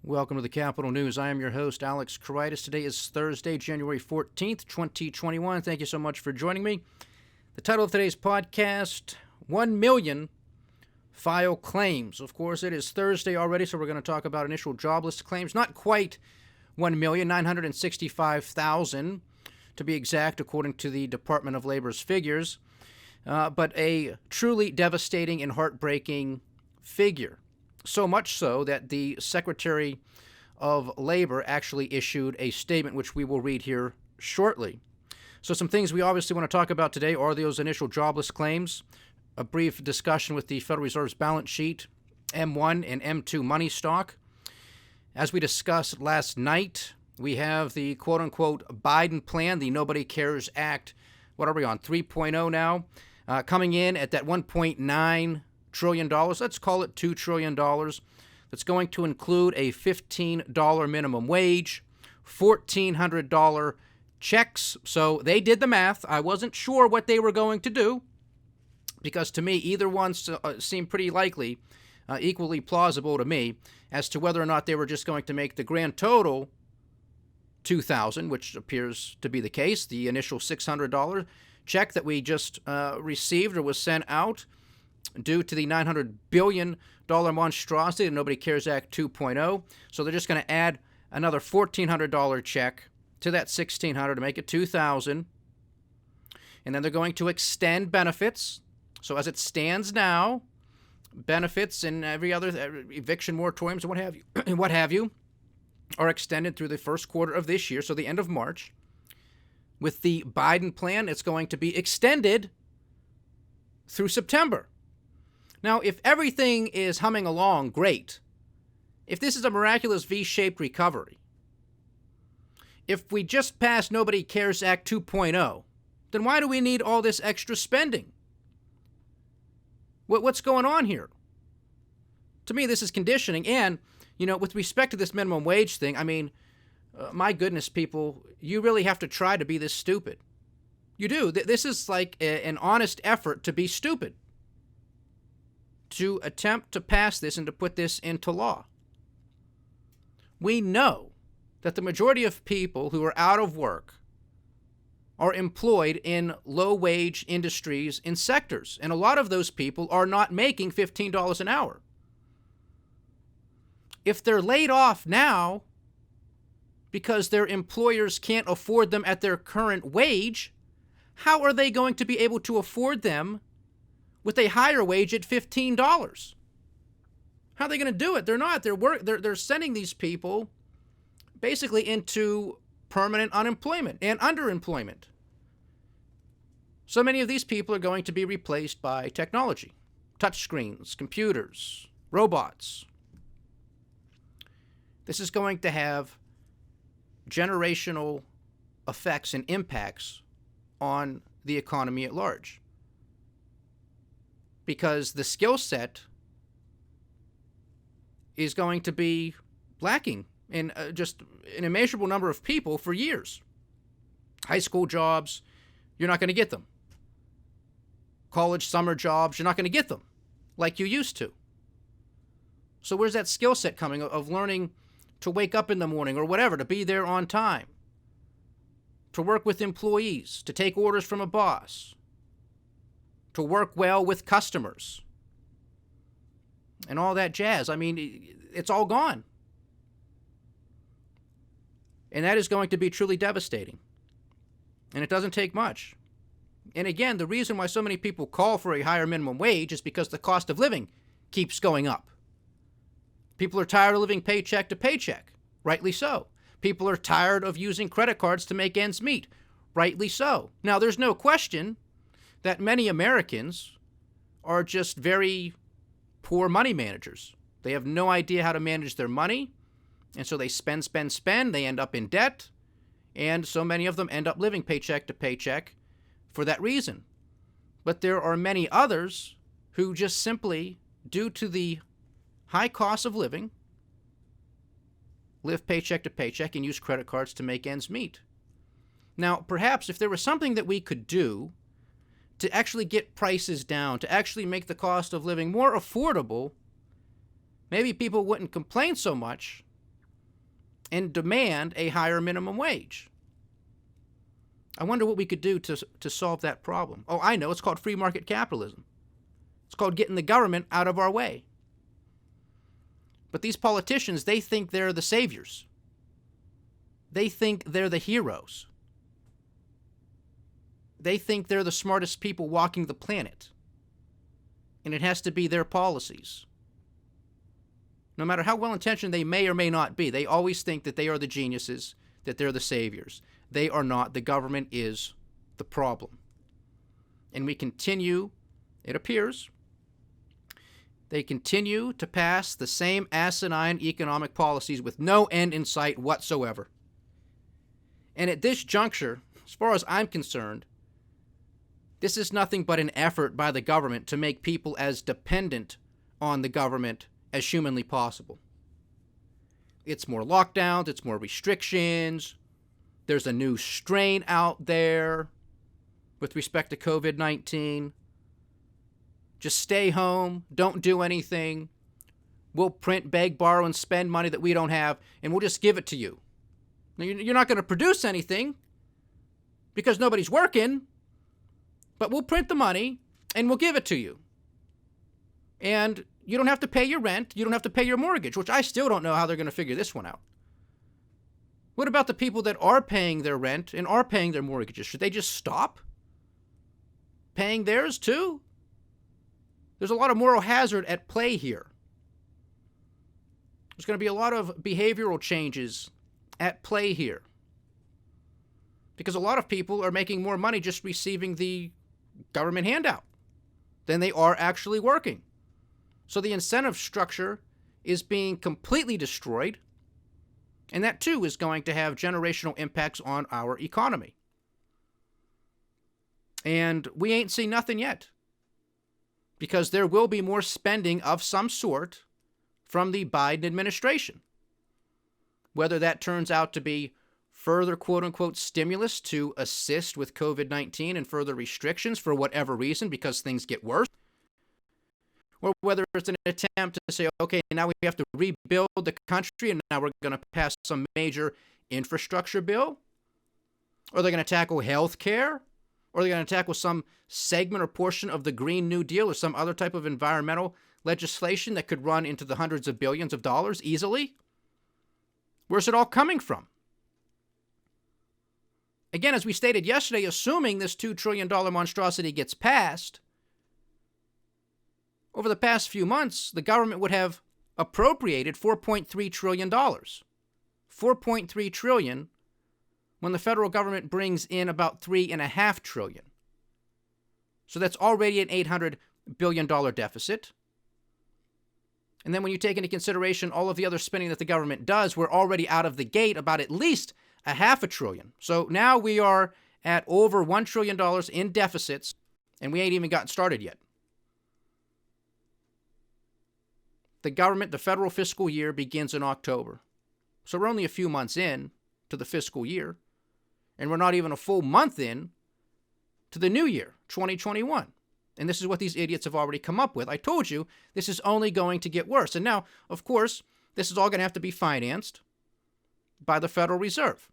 Welcome to the Capital News. I am your host, Alex Karitis. Today is Thursday, January 14th, 2021. Thank you so much for joining me. The title of today's podcast, 1 million file claims. Of course, it is Thursday already, so we're going to talk about initial jobless claims. Not quite 1,965,000 to be exact, according to the Department of Labor's figures, but a truly devastating and heartbreaking figure. So much so that the Secretary of Labor actually issued a statement, which we will read here shortly. So some things we obviously want to talk about today are those initial jobless claims, a brief discussion with the Federal Reserve's balance sheet, M1 and M2 money stock. As we discussed last night, we have the quote-unquote Biden plan, the Nobody Cares Act. What are we on, 3.0 now? Coming in at that $1.9 trillion, let's call it $2 trillion. That's going to include a $15 minimum wage, $1,400 checks. So they did the math. I wasn't sure what they were going to do because to me, either one seemed pretty likely, equally plausible to me as to whether or not they were just going to make the grand total $2,000, which appears to be the case. The initial $600 check that we just received or was sent out due to the $900 billion monstrosity, the Nobody Cares Act 2.0. So they're just going to add another $1,400 check to that $1,600 to make it $2,000. And then they're going to extend benefits. So as it stands now, benefits and every other eviction moratoriums and what have you are extended through the first quarter of this year, so the end of March. With the Biden plan, it's going to be extended through September. Now, if everything is humming along great, if this is a miraculous V-shaped recovery, if we just passed Nobody Cares Act 2.0, then why do we need all this extra spending? What's going on here? To me, this is conditioning. And, with respect to this minimum wage thing, my goodness, people, you really have to try to be this stupid. You do. This is like an honest effort to be stupid, to attempt to pass this and to put this into law. We know that the majority of people who are out of work are employed in low-wage industries and sectors, and a lot of those people are not making $15 an hour. If they're laid off now because their employers can't afford them at their current wage, how are they going to be able to afford them with a higher wage at $15? How are they going to do it? They're not. They're sending these people basically into permanent unemployment and underemployment. So many of these people are going to be replaced by technology, touchscreens, computers, robots. This is going to have generational effects and impacts on the economy at large, because the skill set is going to be lacking in just an immeasurable number of people for years. High school jobs, you're not going to get them. College summer jobs, you're not going to get them like you used to. So where's that skill set coming of learning to wake up in the morning or whatever, to be there on time, to work with employees, to take orders from a boss, to work well with customers, and all that jazz? It's all gone. And that is going to be truly devastating. And it doesn't take much. And again, the reason why so many people call for a higher minimum wage is because the cost of living keeps going up. People are tired of living paycheck to paycheck. Rightly so. People are tired of using credit cards to make ends meet. Rightly so. Now, there's no question that many Americans are just very poor money managers. They have no idea how to manage their money, and so they spend. They end up in debt, and so many of them end up living paycheck to paycheck for that reason. But there are many others who just simply, due to the high cost of living, live paycheck to paycheck and use credit cards to make ends meet. Now, perhaps if there was something that we could do to actually get prices down, to actually make the cost of living more affordable, maybe people wouldn't complain so much and demand a higher minimum wage. I wonder what we could do to solve that problem. Oh, I know. It's called free market capitalism. It's called getting the government out of our way. But these politicians, they think they're the saviors. They think they're the heroes. They think they're the smartest people walking the planet. And it has to be their policies. No matter how well-intentioned they may or may not be, they always think that they are the geniuses, that they're the saviors. They are not. The government is the problem. And we continue, it appears, they continue to pass the same asinine economic policies with no end in sight whatsoever. And at this juncture, as far as I'm concerned, this is nothing but an effort by the government to make people as dependent on the government as humanly possible. It's more lockdowns, it's more restrictions. There's a new strain out there with respect to COVID-19. Just stay home, don't do anything. We'll print, beg, borrow, and spend money that we don't have, and we'll just give it to you. Now, you're not going to produce anything because nobody's working, but we'll print the money and we'll give it to you. And you don't have to pay your rent, you don't have to pay your mortgage, which I still don't know how they're going to figure this one out. What about the people that are paying their rent and are paying their mortgages? Should they just stop paying theirs too? There's a lot of moral hazard at play here. There's going to be a lot of behavioral changes at play here. Because a lot of people are making more money just receiving the government handout than they are actually working. So the incentive structure is being completely destroyed. And that too is going to have generational impacts on our economy. And we ain't seen nothing yet. Because there will be more spending of some sort from the Biden administration. Whether that turns out to be further quote-unquote stimulus to assist with COVID-19 and further restrictions for whatever reason because things get worse, or whether it's an attempt to say, okay, now we have to rebuild the country and now we're going to pass some major infrastructure bill, or they're going to tackle health care, or they're going to tackle some segment or portion of the Green New Deal or some other type of environmental legislation that could run into the hundreds of billions of dollars easily. Where's it all coming from? Again, as we stated yesterday, assuming this $2 trillion monstrosity gets passed, over the past few months, the government would have appropriated $4.3 trillion. $4.3 trillion when the federal government brings in about $3.5 trillion. So that's already an $800 billion deficit. And then when you take into consideration all of the other spending that the government does, we're already out of the gate about at least $500 billion. So now we are at over $1 trillion in deficits, and we ain't even gotten started yet. The government, the federal fiscal year begins in October. So we're only a few months in to the fiscal year, and we're not even a full month in to the new year, 2021. And this is what these idiots have already come up with. I told you this is only going to get worse. And now, of course, this is all going to have to be financed by the Federal Reserve.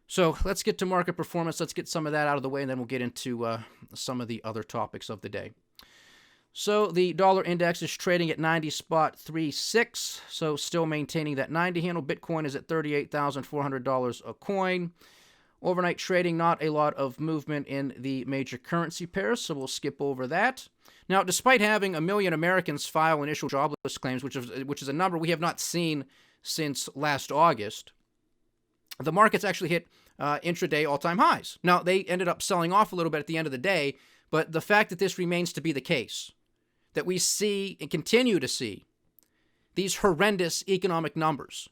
So let's get to market performance. Let's get some of that out of the way, and then we'll get into some of the other topics of the day. So the dollar index is trading at 90.36, so still maintaining that 90 handle. Bitcoin is at $38,400 a coin. Overnight trading, not a lot of movement in the major currency pairs, so we'll skip over that. Now, despite having 1 million Americans file initial jobless claims, which is a number we have not seen since last August, the markets actually hit intraday all-time highs. Now, they ended up selling off a little bit at the end of the day, but the fact that this remains to be the case, that we see and continue to see these horrendous economic numbers,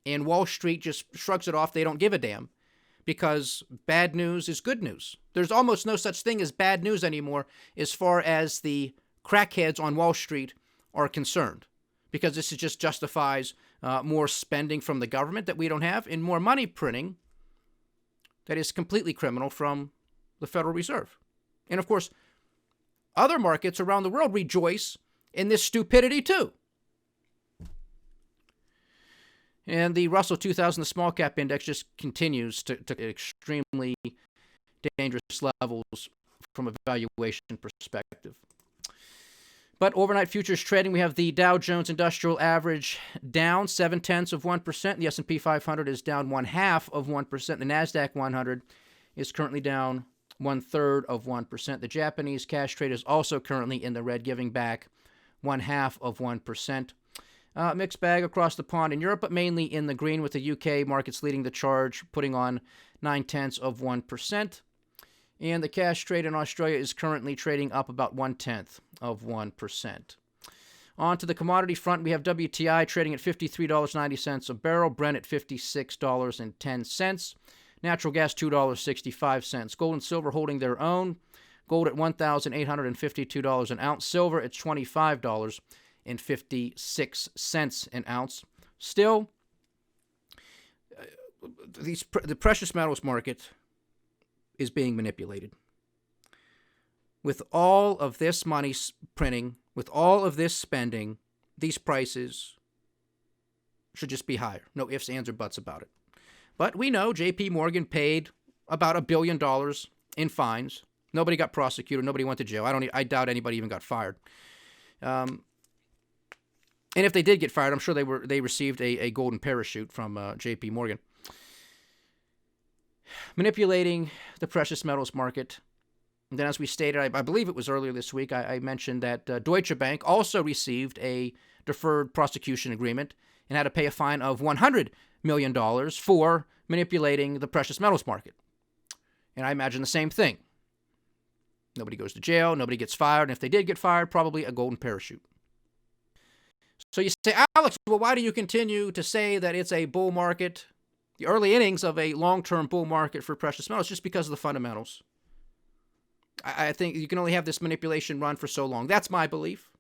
and Wall Street just shrugs it off, they don't give a damn, because bad news is good news. There's almost no such thing as bad news anymore as far as the crackheads on Wall Street are concerned, because this just justifies more spending from the government that we don't have and more money printing that is completely criminal from the Federal Reserve. And of course, other markets around the world rejoice in this stupidity too. And the Russell 2000, the small cap index, just continues to extremely dangerous levels from a valuation perspective. But overnight futures trading, we have the Dow Jones Industrial Average down 0.7%. The S&P 500 is down 0.5%. The Nasdaq 100 is currently down 0.33%. The Japanese cash trade is also currently in the red, giving back 0.5%. Mixed bag across the pond in Europe, but mainly in the green, with the UK markets leading the charge, putting on 0.9%. And the cash trade in Australia is currently trading up about 0.1%. On to the commodity front, we have WTI trading at $53.90 a barrel, Brent at $56.10, natural gas $2.65, gold and silver holding their own, gold at $1,852 an ounce, silver at $25.56 an ounce. Still, the precious metals market is being manipulated. With all of this money printing, with all of this spending, these prices should just be higher. No ifs, ands, or buts about it. But we know J.P. Morgan paid about $1 billion in fines. Nobody got prosecuted. Nobody went to jail. I doubt anybody even got fired. And if they did get fired, I'm sure they received a golden parachute from J.P. Morgan. Manipulating the precious metals market. And then, as we stated, I believe it was earlier this week, I mentioned that Deutsche Bank also received a deferred prosecution agreement and had to pay a fine of $100 million for manipulating the precious metals market. And I imagine the same thing. Nobody goes to jail, nobody gets fired, and if they did get fired, probably a golden parachute. So you say, Alex, well, why do you continue to say that it's a bull market, the early innings of a long-term bull market for precious metals? Just because of the fundamentals. I think you can only have this manipulation run for so long. That's my belief.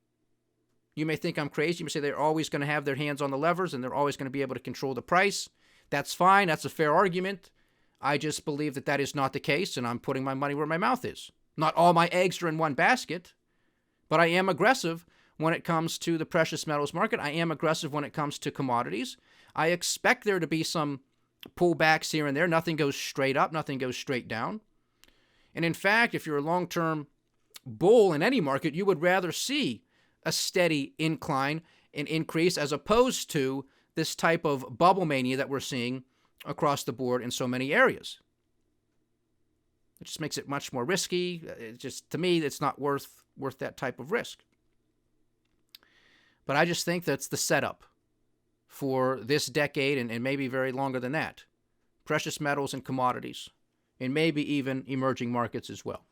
You may think I'm crazy. You may say they're always going to have their hands on the levers and they're always going to be able to control the price. That's fine. That's a fair argument. I just believe that that is not the case, and I'm putting my money where my mouth is. Not all my eggs are in one basket, but I am aggressive when it comes to the precious metals market. I am aggressive when it comes to commodities. I expect there to be some pullbacks here and there. Nothing goes straight up. Nothing goes straight down. And in fact, if you're a long-term bull in any market, you would rather see a steady incline and increase as opposed to this type of bubble mania that we're seeing across the board in so many areas. It just makes it much more risky. To me, it's not worth that type of risk. But I just think that's the setup for this decade and maybe very longer than that. Precious metals and commodities, and maybe even emerging markets as well.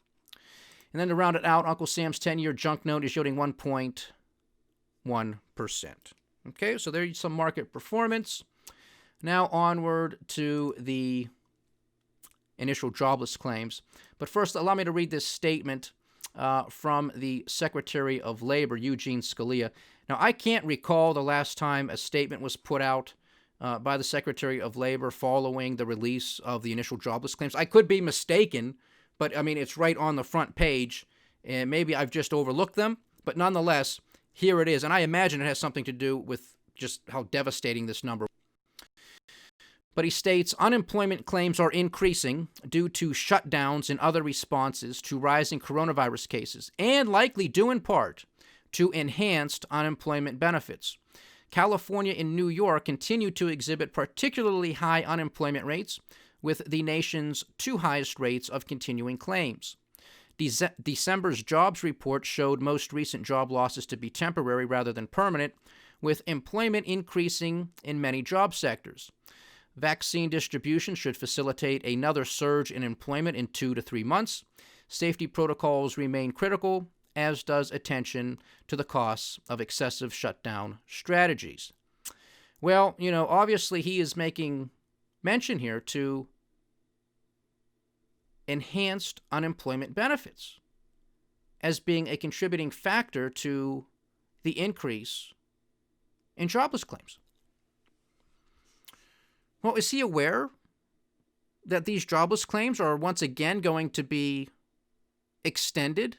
And then to round it out, Uncle Sam's 10-year junk note is yielding 1.1%. Okay, so there's some market performance. Now onward to the initial jobless claims. But first, allow me to read this statement from the Secretary of Labor, Eugene Scalia. Now, I can't recall the last time a statement was put out by the Secretary of Labor following the release of the initial jobless claims. I could be mistaken, but I mean, it's right on the front page, and maybe I've just overlooked them, but nonetheless, here it is, and I imagine it has something to do with just how devastating this number. But he states, unemployment claims are increasing due to shutdowns and other responses to rising coronavirus cases, and likely due in part to enhanced unemployment benefits. California and New York continue to exhibit particularly high unemployment rates, with the nation's two highest rates of continuing claims. December's jobs report showed most recent job losses to be temporary rather than permanent, with employment increasing in many job sectors. Vaccine distribution should facilitate another surge in employment in 2 to 3 months. Safety protocols remain critical, as does attention to the costs of excessive shutdown strategies. Well, obviously he is making mention here to enhanced unemployment benefits as being a contributing factor to the increase in jobless claims. Well, is he aware that these jobless claims are once again going to be extended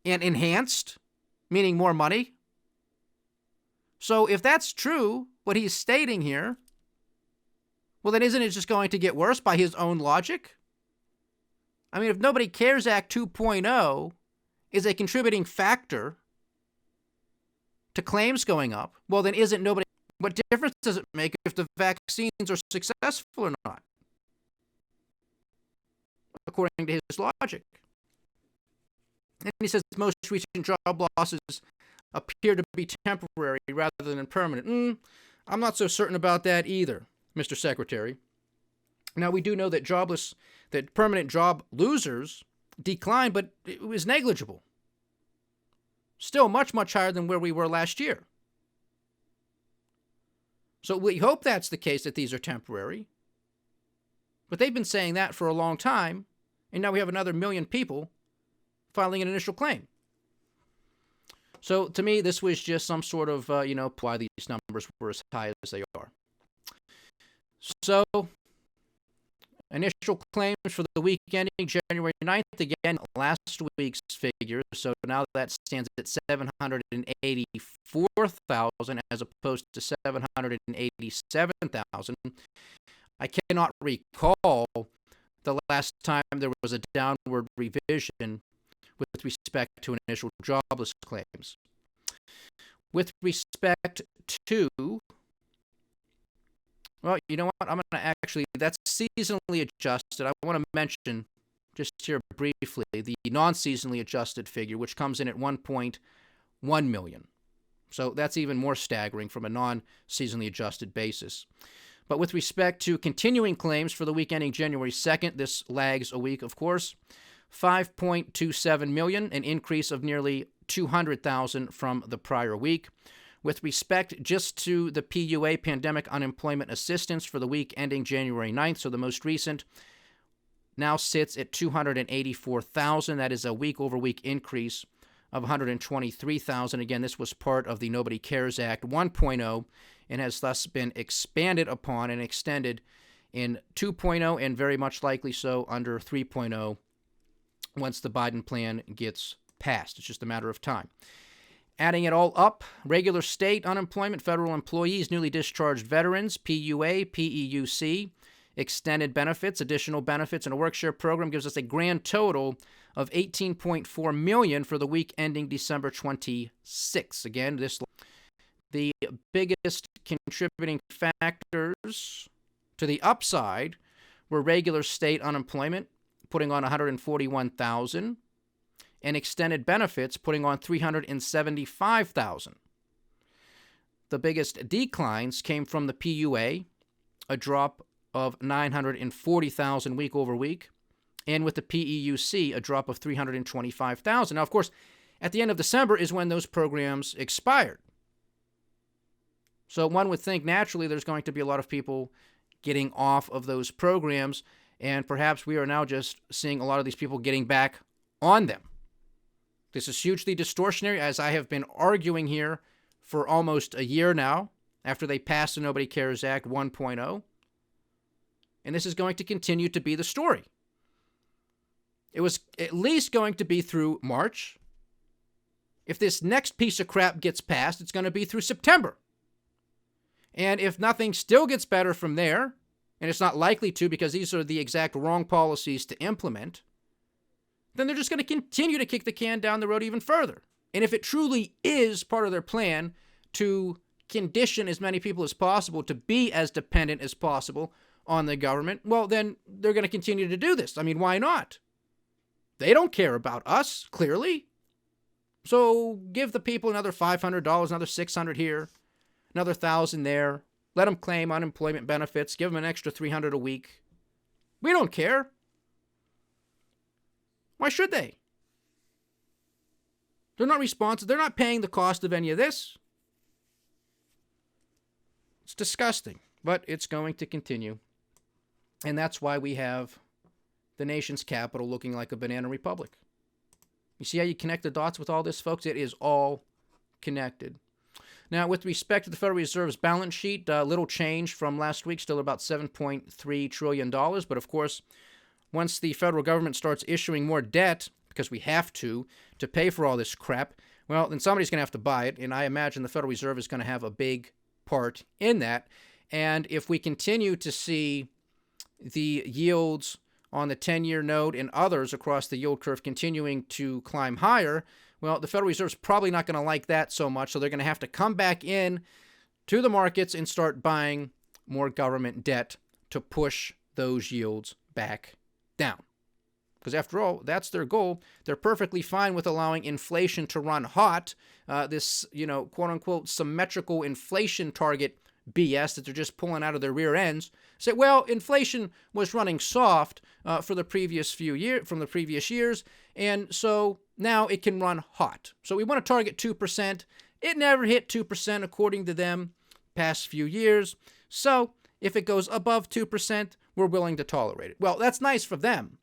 and enhanced, meaning more money? So if that's true, what he's stating here, well, then isn't it just going to get worse by his own logic? I mean, if Nobody Cares Act 2.0 is a contributing factor to claims going up, well, then isn't nobody... What difference does it make if the vaccines are successful or not? According to his logic. And he says most recent job losses appear to be temporary rather than permanent. I'm not so certain about that either, Mr. Secretary. Now, we do know that permanent job losers declined, but it was negligible. Still much, much higher than where we were last year. So we hope that's the case, that these are temporary. But they've been saying that for a long time, and now we have another 1 million people filing an initial claim. So to me, this was just some sort of, why these numbers were as high as they are. So, initial claims for the week ending January 9th, again, last week's figures. So now that stands at 784,000 as opposed to 787,000. I cannot recall the last time there was a downward revision with respect to initial jobless claims. With respect to, well, you know what? I'm going to that's seasonally adjusted. I want to mention just here briefly the non-seasonally adjusted figure, which comes in at 1.1 million. So that's even more staggering from a non-seasonally adjusted basis. But with respect to continuing claims for the week ending January 2nd, this lags a week, of course, 5.27 million, an increase of nearly 200,000 from the prior week. With respect just to the PUA, Pandemic Unemployment Assistance, for the week ending January 9th, so the most recent, now sits at 284,000. That is a week-over-week increase of 123,000. Again, this was part of the Nobody Cares Act 1.0 and has thus been expanded upon and extended in 2.0 and very much likely so under 3.0 once the Biden plan gets passed. It's just a matter of time. Adding it all up, regular state unemployment, federal employees, newly discharged veterans, PUA, PEUC, extended benefits, additional benefits, and a work share program gives us a grand total of 18.4 million for the week ending December 26. Again, the biggest contributing factors to the upside were regular state unemployment, putting on 141,000, and extended benefits, putting on 375,000. The biggest declines came from the PUA, a drop of 940,000 week over week, and with the PEUC, a drop of 325,000. Now, of course, at the end of December is when those programs expired. So one would think naturally there's going to be a lot of people getting off of those programs, and perhaps we are now just seeing a lot of these people getting back on them. This is hugely distortionary, as I have been arguing here for almost a year now, after they passed the Nobody Cares Act 1.0. And this is going to continue to be the story. It was at least going to be through March. If this next piece of crap gets passed, it's going to be through September. And if nothing still gets better from there, and it's not likely to because these are the exact wrong policies to implement, then they're just going to continue to kick the can down the road even further. And if it truly is part of their plan to condition as many people as possible to be as dependent as possible on the government, well, then they're going to continue to do this. I mean, why not? They don't care about us, clearly. So give the people another $500, another $600 here, another $1,000 there. Let them claim unemployment benefits. Give them an extra $300 a week. We don't care. Why should they? They're not responsible. They're not paying the cost of any of this. It's disgusting, but it's going to continue. And that's why we have the nation's capital looking like a banana republic. You see how you connect the dots with all this, folks? It is all connected. Now, with respect to the Federal Reserve's balance sheet, little change from last week, still about $7.3 trillion. But of course, once the federal government starts issuing more debt, because we have to pay for all this crap, well, then somebody's going to have to buy it. And I imagine the Federal Reserve is going to have a big part in that. And if we continue to see the yields on the 10-year note and others across the yield curve continuing to climb higher, well, the Federal Reserve's probably not going to like that so much, so they're going to have to come back in to the markets and start buying more government debt to push those yields back down. Because after all, that's their goal. They're perfectly fine with allowing inflation to run hot. This, quote-unquote symmetrical inflation target BS that they're just pulling out of their rear ends. Say, well, inflation was running soft from the previous years, and so now it can run hot. So we want to target 2%. It never hit 2% according to them past few years. So if it goes above 2%, we're willing to tolerate it. Well, that's nice for them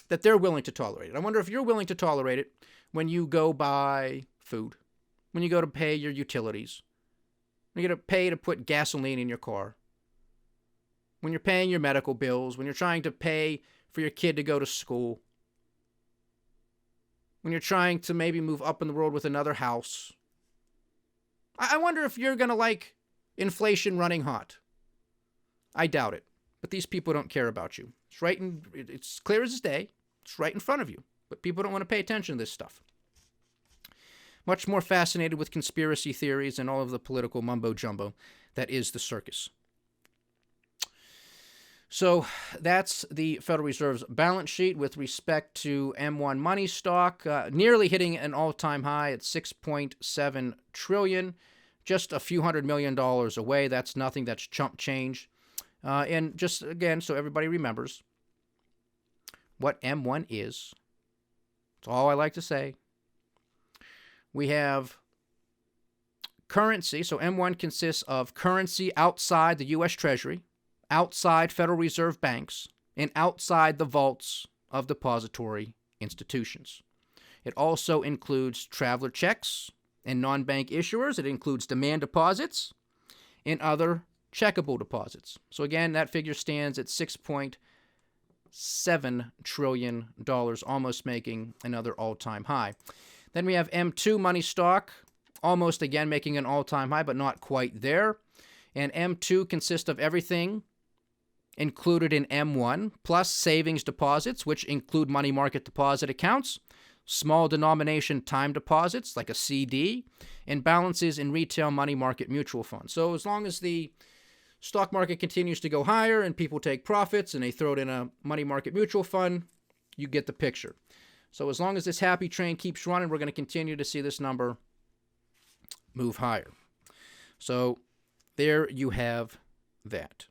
that they're willing to tolerate it. I wonder if you're willing to tolerate it when you go buy food, when you go to pay your utilities, when you go to pay to put gasoline in your car, when you're paying your medical bills, when you're trying to pay for your kid to go to school, when you're trying to maybe move up in the world with another house. I wonder if you're going to like inflation running hot. I doubt it. But these people don't care about you. It's clear as day. It's right in front of you. But people don't want to pay attention to this stuff. Much more fascinated with conspiracy theories and all of the political mumbo-jumbo that is the circus. So that's the Federal Reserve's balance sheet with respect to M1 money stock, nearly hitting an all-time high at $6.7 trillion, just a few $100 million away. That's nothing. That's chump change. And just again, so everybody remembers what M1 is. That's all I like to say. We have currency. So M1 consists of currency outside the U.S. Treasury, outside Federal Reserve banks, and outside the vaults of depository institutions. It also includes traveler checks and non-bank issuers. It includes demand deposits and other checkable deposits. So again, that figure stands at $6.7 trillion, almost making another all-time high. Then we have M2 money stock, almost again making an all-time high, but not quite there. And M2 consists of everything included in M1, plus savings deposits, which include money market deposit accounts, small denomination time deposits like a CD, and balances in retail money market mutual funds. So as long as the stock market continues to go higher and people take profits and they throw it in a money market mutual fund, you get the picture. So as long as this happy train keeps running, we're going to continue to see this number move higher. So there you have that.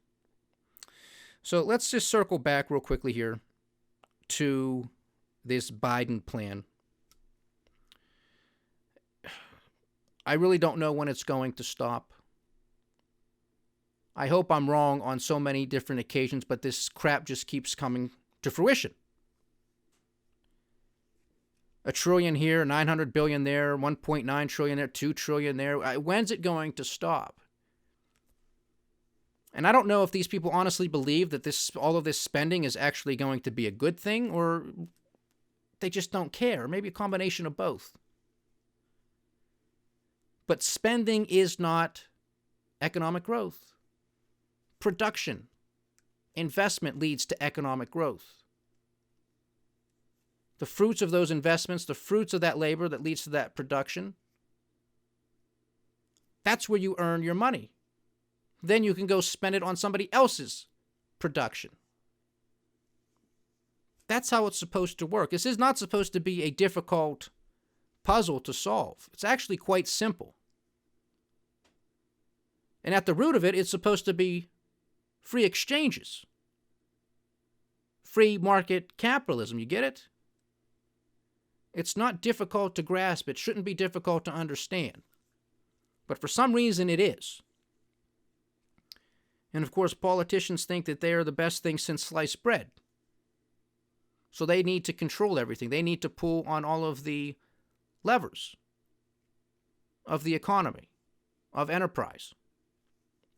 So let's just circle back real quickly here to this Biden plan. I really don't know when it's going to stop. I hope I'm wrong on so many different occasions, but this crap just keeps coming to fruition. $1 trillion here, $900 billion there, $1.9 trillion there, $2 trillion there. When's it going to stop? And I don't know if these people honestly believe that all of this spending is actually going to be a good thing, or they just don't care. Maybe a combination of both. But spending is not economic growth. Production, investment leads to economic growth. The fruits of those investments, the fruits of that labor that leads to that production, that's where you earn your money. Then you can go spend it on somebody else's production. That's how it's supposed to work. This is not supposed to be a difficult puzzle to solve. It's actually quite simple. And at the root of it, it's supposed to be free exchanges. Free market capitalism. You get it? It's not difficult to grasp. It shouldn't be difficult to understand. But for some reason, it is. And of course, politicians think that they are the best thing since sliced bread. So they need to control everything. They need to pull on all of the levers of the economy, of enterprise.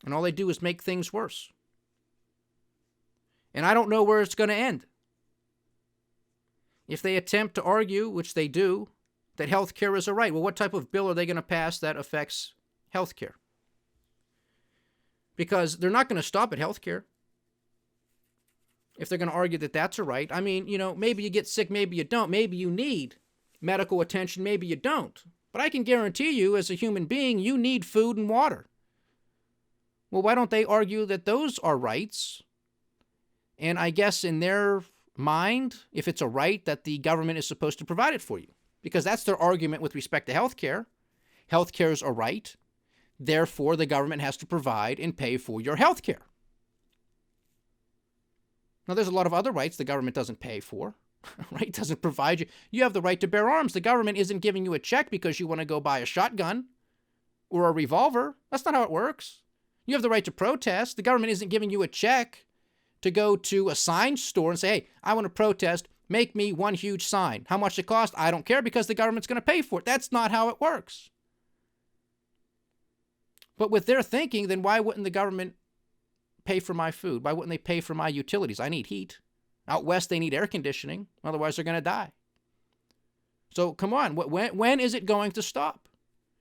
And all they do is make things worse. And I don't know where it's going to end. If they attempt to argue, which they do, that health care is a right, well, what type of bill are they going to pass that affects health care? because they're not going to stop at health care. If they're going to argue that that's a right. I mean, maybe you get sick, maybe you don't. Maybe you need medical attention, maybe you don't. But I can guarantee you, as a human being, you need food and water. Well, why don't they argue that those are rights? And I guess in their mind, if it's a right, that the government is supposed to provide it for you. Because that's their argument with respect to health care. Health care is a right. Therefore, the government has to provide and pay for your health care. Now, there's a lot of other rights the government doesn't pay for, right? Doesn't provide you. You have the right to bear arms. The government isn't giving you a check because you want to go buy a shotgun or a revolver. That's not how it works. You have the right to protest. The government isn't giving you a check to go to a sign store and say, hey, I want to protest. Make me one huge sign. How much it costs? I don't care, because the government's going to pay for it. That's not how it works. But with their thinking, then why wouldn't the government pay for my food? Why wouldn't they pay for my utilities? I need heat. Out west, they need air conditioning. Otherwise, they're going to die. So come on. When is it going to stop?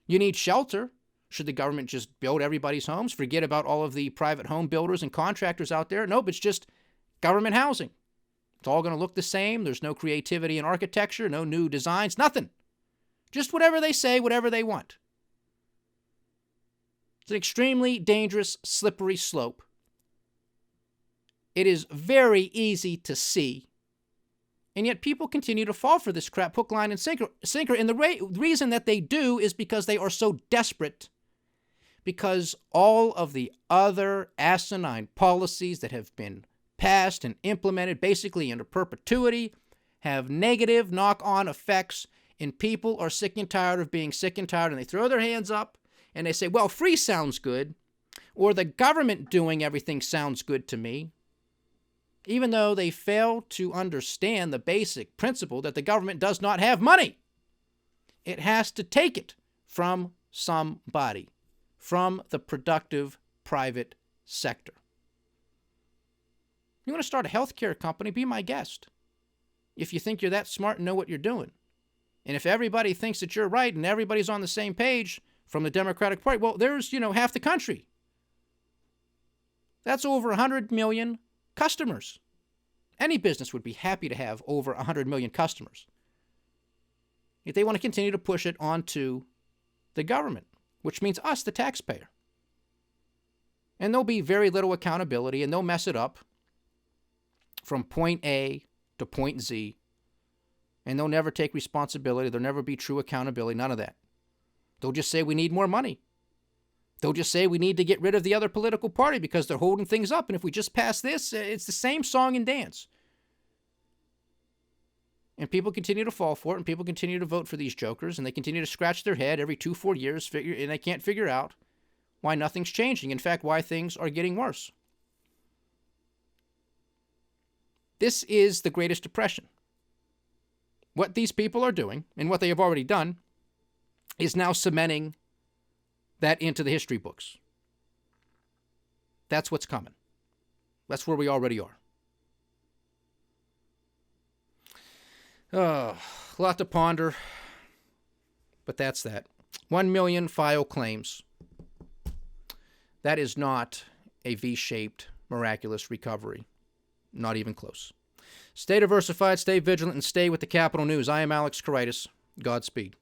You need shelter. Should the government just build everybody's homes? Forget about all of the private home builders and contractors out there? Nope, it's just government housing. It's all going to look the same. There's no creativity in architecture, no new designs, nothing. Just whatever they say, whatever they want. It's an extremely dangerous, slippery slope. It is very easy to see. And yet people continue to fall for this crap, hook, line, and sinker. And the reason that they do is because they are so desperate. Because all of the other asinine policies that have been passed and implemented basically into perpetuity have negative knock-on effects, and people are sick and tired of being sick and tired, and they throw their hands up and they say, well, free sounds good, or the government doing everything sounds good to me, even though they fail to understand the basic principle that the government does not have money. It has to take it from somebody, from the productive private sector. You want to start a healthcare company, be my guest. If you think you're that smart and know what you're doing. And if everybody thinks that you're right and everybody's on the same page from the Democratic Party, well, there's, half the country. That's over 100 million customers. Any business would be happy to have over 100 million customers. If they want to continue to push it onto the government, which means us, the taxpayer. And there'll be very little accountability, and they'll mess it up from point A to point Z, and they'll never take responsibility. There'll never be true accountability, none of that. They'll just say we need more money. They'll just say we need to get rid of the other political party because they're holding things up, and if we just pass this, it's the same song and dance. And people continue to fall for it, and people continue to vote for these jokers, and they continue to scratch their head every 2-4 years, and they can't figure out why nothing's changing. In fact, why things are getting worse. This is the Greatest Depression. What these people are doing, and what they have already done, is now cementing that into the history books. That's what's coming. That's where we already are. A lot to ponder, but that's that. 1 million file claims. That is not a V-shaped, miraculous recovery. Not even close. Stay diversified, stay vigilant, and stay with the Capital News. I am Alex Koritis. Godspeed.